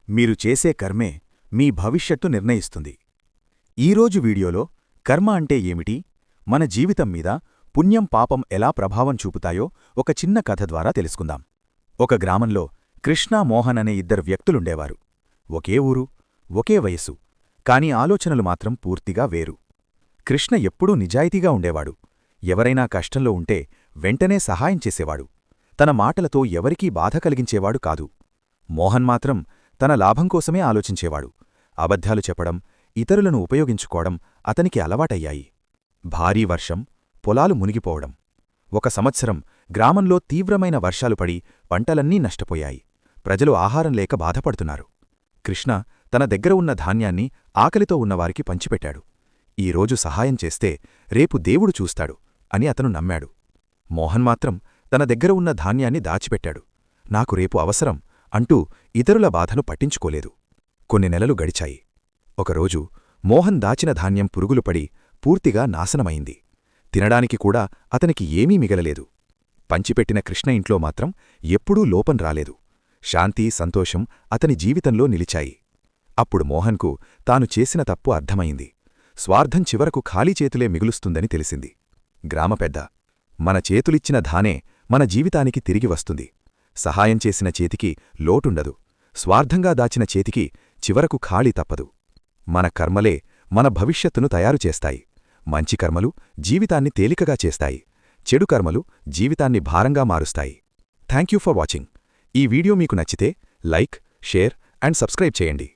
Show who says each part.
Speaker 1: మీరు చేసే కర్మే మీ భవిష్యత్తు నిర్ణయిస్తుంది. ఈరోజు వీడియోలో కర్మ అంటే ఏమిటి, మన జీవితం మీద పుణ్యం పాపం ఎలా ప్రభావం చూపుతాయో ఒక చిన్న కథ ద్వారా తెలుసుకుందాం. ఒక గ్రామంలో కృష్ణ మోహన్ అనే ఇద్దరు వ్యక్తులుండేవారు. ఒకే ఊరు, ఒకే వయస్సు, కాని ఆలోచనలు మాత్రం పూర్తిగా వేరు. కృష్ణ ఎప్పుడూ నిజాయితీగా ఉండేవాడు. ఎవరైనా కష్టంలో ఉంటే వెంటనే సహాయం చేసేవాడు. తన మాటలతో ఎవరికీ బాధ కలిగించేవాడు కాదు. మోహన్ మాత్రం తన లాభం కోసమే ఆలోచించేవాడు. అబద్ధాలు చెప్పడం, ఇతరులను ఉపయోగించుకోవడం అతనికి అలవాటయ్యాయి. భారీ వర్షం, పొలాలు మునిగిపోవడం. ఒక సంవత్సరం గ్రామంలో తీవ్రమైన వర్షాలు పడి పంటలన్నీ నష్టపోయాయి. ప్రజలు ఆహారం లేక బాధపడుతున్నారు. కృష్ణ తన దగ్గర ఉన్న ధాన్యాన్ని ఆకలితో ఉన్నవారికి పంచిపెట్టాడు. ఈరోజు సహాయం చేస్తే రేపు దేవుడు చూస్తాడు అని అతను నమ్మాడు. మోహన్ మాత్రం తన దగ్గర ఉన్న ధాన్యాన్ని దాచిపెట్టాడు. నాకు రేపు అవసరం అంటూ ఇతరుల బాధను పట్టించుకోలేదు. కొన్ని నెలలు గడిచాయి. ఒకరోజు మోహన్ దాచిన ధాన్యం పురుగులుపడి పూర్తిగా నాశనమైంది. తినడానికి కూడా అతనికి ఏమీ మిగలలేదు. పంచిపెట్టిన కృష్ణ ఇంట్లో మాత్రం ఎప్పుడూ లోపం రాలేదు. శాంతి, సంతోషం అతని జీవితంలో నిలిచాయి. అప్పుడు మోహన్కు తాను చేసిన తప్పు అర్థమైంది. స్వార్థం చివరకు ఖాళీ చేతులే మిగులుస్తుందని తెలిసింది. గ్రామపెద్ద: మన చేతులిచ్చిన ధానే మన జీవితానికి తిరిగి వస్తుంది. సహాయం చేసిన చేతికి లోటుండదు. స్వార్థంగా దాచిన చేతికి చివరకు ఖాళీ తప్పదు. మన కర్మలే మన భవిష్యత్తును తయారుచేస్తాయి. మంచి కర్మలు జీవితాన్ని తేలికగా చేస్తాయి. చెడు కర్మలు జీవితాన్ని భారంగా మారుస్తాయి. Thank you for watching. ఈ వీడియో మీకు నచ్చితే లైక్, షేర్ అండ్ సబ్స్క్రైబ్ చేయండి.